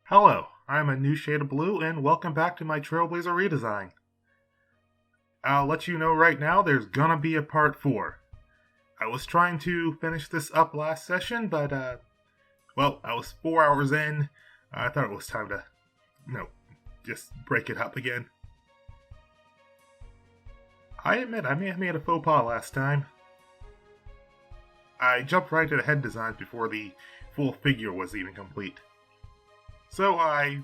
Hello, I'm a new shade of blue, and welcome back to my Trailblazer redesign. I'll let you know right now there's gonna be a part 4. I was trying to finish this up last session, but, I was 4 hours in. I thought it was time to, just break it up again. I admit I may have made a faux pas last time. I jumped right to the head designs before the full figure was even complete. So I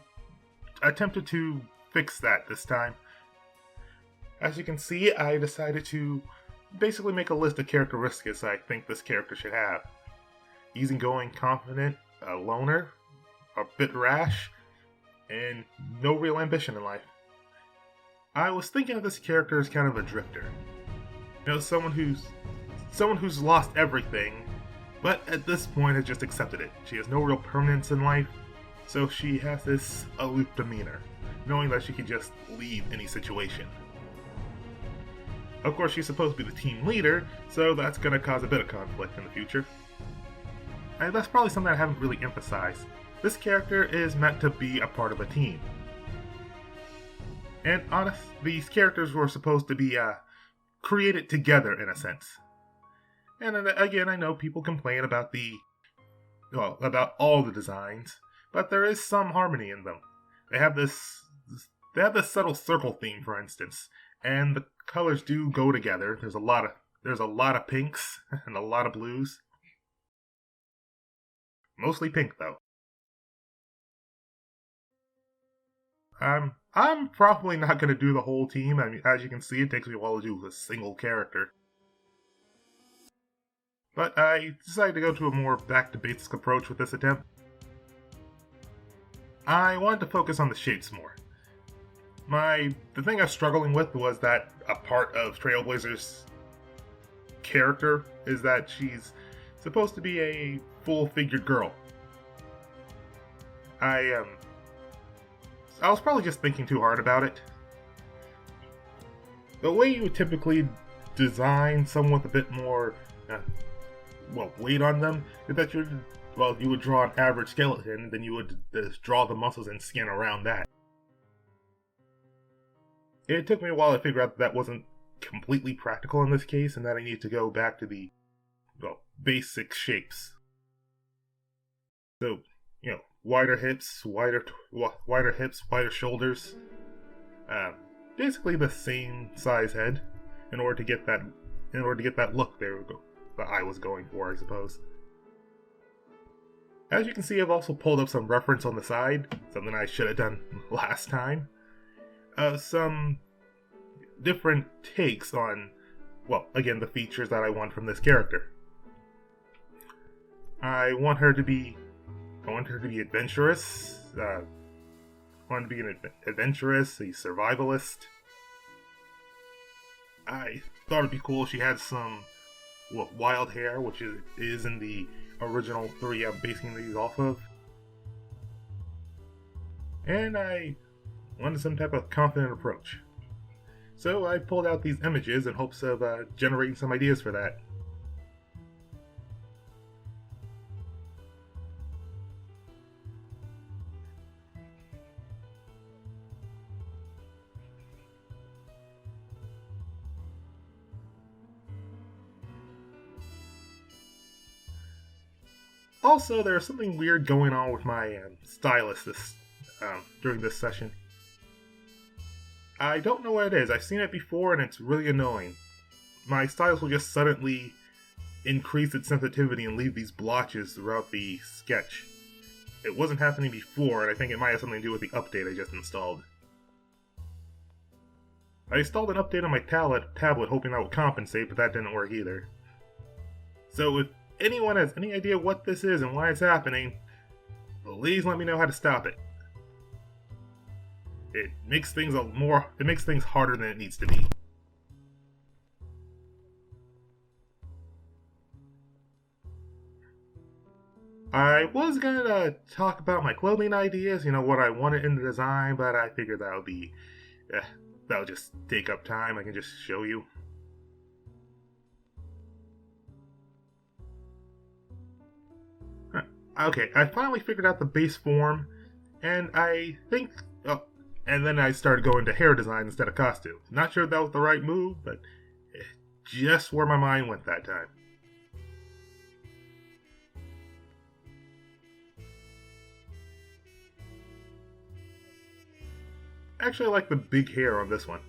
attempted to fix that this time. As you can see, I decided to basically make a list of characteristics I think this character should have. Easygoing, confident, a loner, a bit rash, and no real ambition in life. I was thinking of this character as kind of a drifter. Someone who's lost everything, but at this point has just accepted it. She has no real permanence in life, so she has this aloof demeanor, knowing that she can just leave any situation. Of course, she's supposed to be the team leader, so that's going to cause a bit of conflict in the future. And that's probably something I haven't really emphasized. This character is meant to be a part of a team. And these characters were supposed to be created together in a sense. And again, I know people complain about about all the designs, but there is some harmony in them. They have this subtle circle theme, for instance, and the colors do go together. There's a lot of pinks and a lot of blues. Mostly pink, though. I'm probably not going to do the whole team. I mean, as you can see, it takes me a while to do a single character. But I decided to go to a more back-to-basics approach with this attempt. I wanted to focus on the shapes more. The thing I was struggling with was that a part of Trailblazer's character is that she's supposed to be a full-figured girl. I was probably just thinking too hard about it. The way you would typically design someone with a bit more, weight on them is that you would draw an average skeleton, then you would just draw the muscles and skin around that. It took me a while to figure out that wasn't completely practical in this case, and that I need to go back to the, basic shapes. So, wider hips, wider shoulders. Basically the same size head, in order to get that look that I was going for, I suppose. As you can see, I've also pulled up some reference on the side, something I should have done last time. Some different takes on, again, the features that I want from this character. I want her to be adventurous. I want her to be an adventurous, a survivalist. I thought it'd be cool if she had some wild hair, which is in the original 3 I'm basing these off of. And I wanted some type of confident approach. So I pulled out these images in hopes of generating some ideas for that. Also, there's something weird going on with my stylus during this session. I don't know what it is. I've seen it before and it's really annoying. My stylus will just suddenly increase its sensitivity and leave these blotches throughout the sketch. It wasn't happening before, and I think it might have something to do with the update I just installed. I installed an update on my tablet hoping that would compensate, but that didn't work either. So if anyone has any idea what this is and why it's happening, please let me know how to stop it. It makes things harder than it needs to be. I was gonna talk about my clothing ideas, what I wanted in the design, but I figured that'll just take up time. I can just show you. Okay, I finally figured out the base form, And I think, oh, and then I started going to hair design instead of costume. Not sure if that was the right move, but just where my mind went that time. Actually, I like the big hair on this one.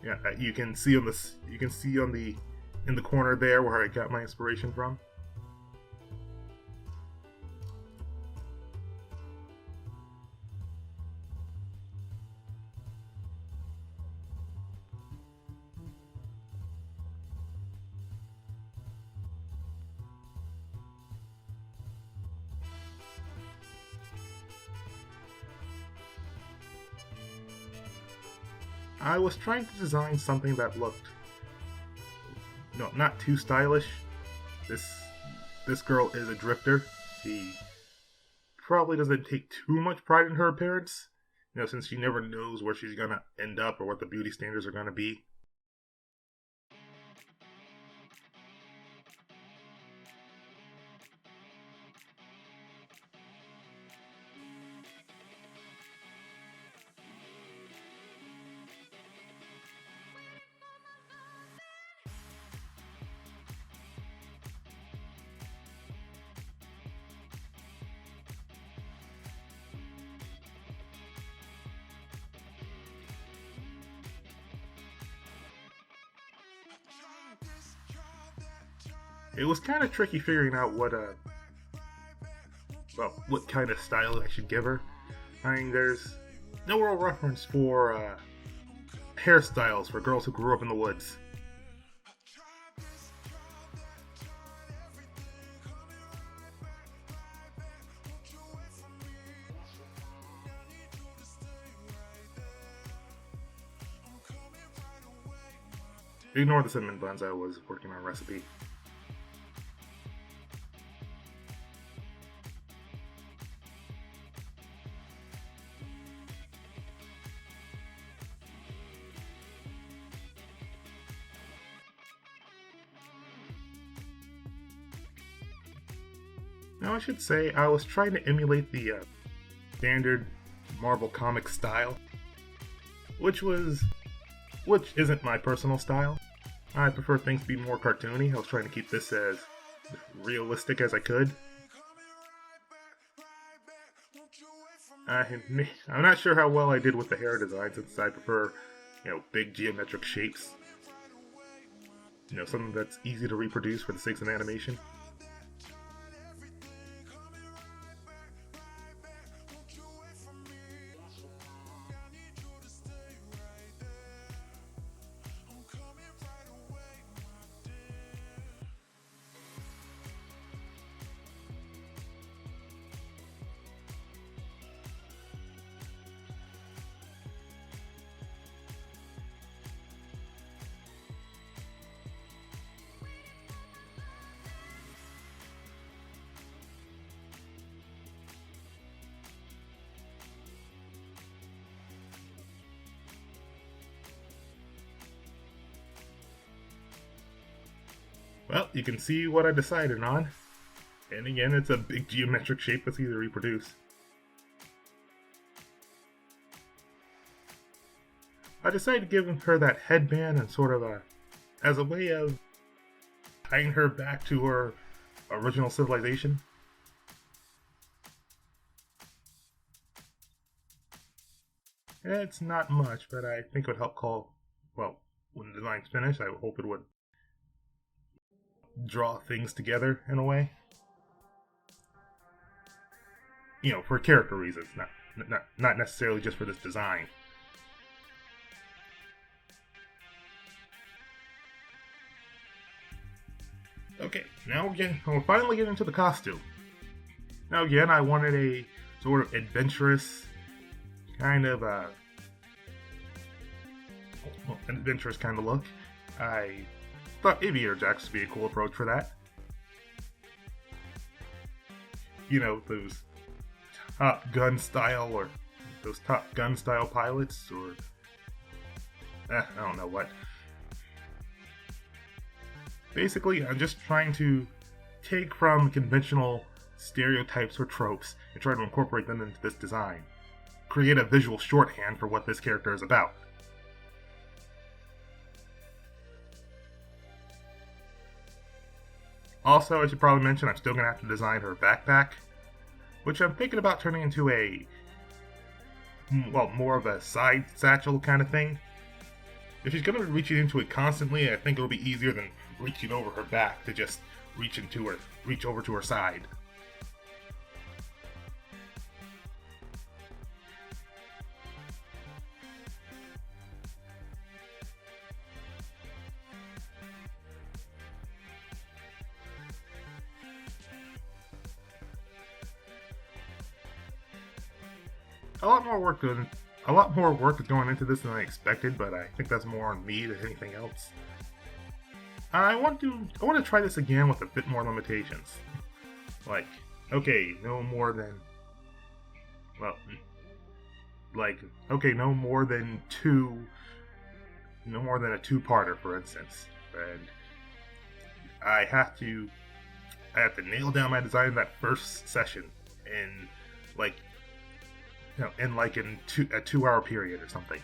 Yeah, you can see on this. You can see on the in the corner there where I got my inspiration from. I was trying to design something that looked, not too stylish. This girl is a drifter. She probably doesn't take too much pride in her appearance, since she never knows where she's gonna end up or what the beauty standards are gonna be. It was kind of tricky figuring out what kind of style I should give her. I mean, there's no real reference for hairstyles for girls who grew up in the woods. Ignore the cinnamon buns, I was working on a recipe. Now I should say I was trying to emulate the standard Marvel comic style, which isn't my personal style. I prefer things to be more cartoony. I was trying to keep this as realistic as I could. I'm not sure how well I did with the hair design, since I prefer, big geometric shapes. Something that's easy to reproduce for the sake of animation. Well, you can see what I decided on. And again, it's a big geometric shape that's easy to reproduce. I decided to give her that headband and sort of as a way of tying her back to her original civilization. It's not much, but I think it would help when the design's finished, I hope it would draw things together in a way. For character reasons, not necessarily just for this design. Okay, now we're finally getting into the costume. Now again, I wanted a sort of adventurous kind of look. I thought aviator jacks would be a cool approach for that. Those Top Gun style, or those Top Gun style pilots, or I don't know what. Basically, I'm just trying to take from conventional stereotypes or tropes and try to incorporate them into this design. Create a visual shorthand for what this character is about. Also, I should probably mention I'm still going to have to design her backpack, which I'm thinking about turning into a, well, more of a side satchel kind of thing. If she's going to be reaching into it constantly, I think it'll be easier than reaching over her back to just reach over to her side. A lot more work is going into this than I expected, but I think that's more on me than anything else. I want to try this again with a bit more limitations. Like, okay, no more than a two-parter, for instance. And I have to nail down my design in that first session in a 2-hour period or something.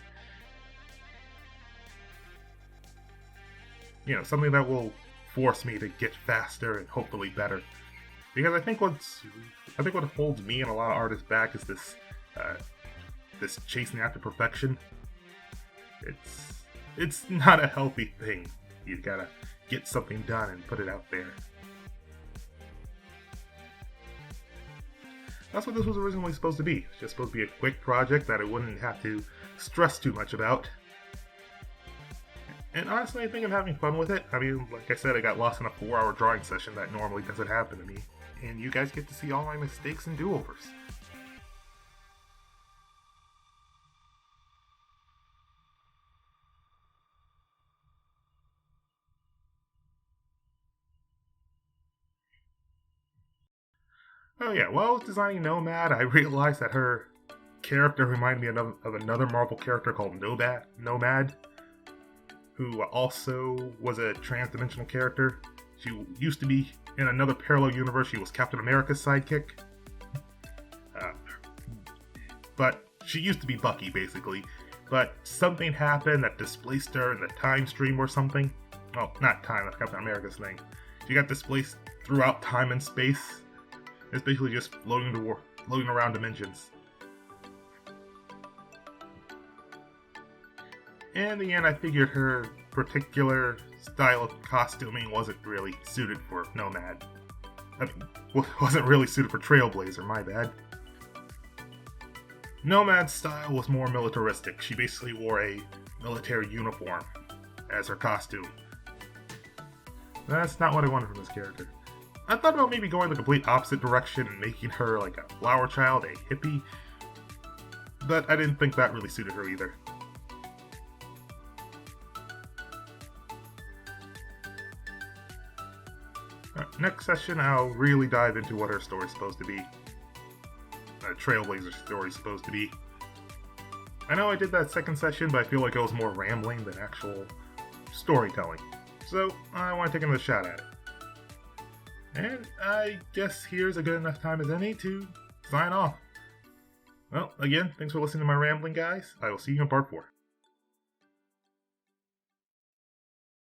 Something that will force me to get faster and hopefully better. Because I think what holds me and a lot of artists back is this chasing after perfection. It's not a healthy thing. You gotta get something done and put it out there. That's what this was originally supposed to be. It's just supposed to be a quick project that I wouldn't have to stress too much about. And honestly, I think I'm having fun with it. I mean, like I said, I got lost in a 4-hour drawing session that normally doesn't happen to me. And you guys get to see all my mistakes and do-overs. Oh yeah, while I was designing Nomad, I realized that her character reminded me of another Marvel character called Nomad, who also was a trans-dimensional character. She used to be, in another parallel universe, she was Captain America's sidekick. But she used to be Bucky, basically. But something happened that displaced her in the time stream or something. Well, not time, that's Captain America's thing. She got displaced throughout time and space. It's basically just floating around dimensions. In the end, I figured her particular style of costuming wasn't really suited for Nomad. I mean, wasn't really suited for Trailblazer, my bad. Nomad's style was more militaristic. She basically wore a military uniform as her costume. That's not what I wanted from this character. I thought about maybe going the complete opposite direction and making her like a flower child, a hippie, but I didn't think that really suited her either. Next session, I'll really dive into what her story's supposed to be. Trailblazer story's supposed to be. I know I did that second session, but I feel like it was more rambling than actual storytelling. So, I want to take another shot at it. And I guess here's a good enough time as any to sign off. Well, again, thanks for listening to my rambling, guys. I will see you in part 4.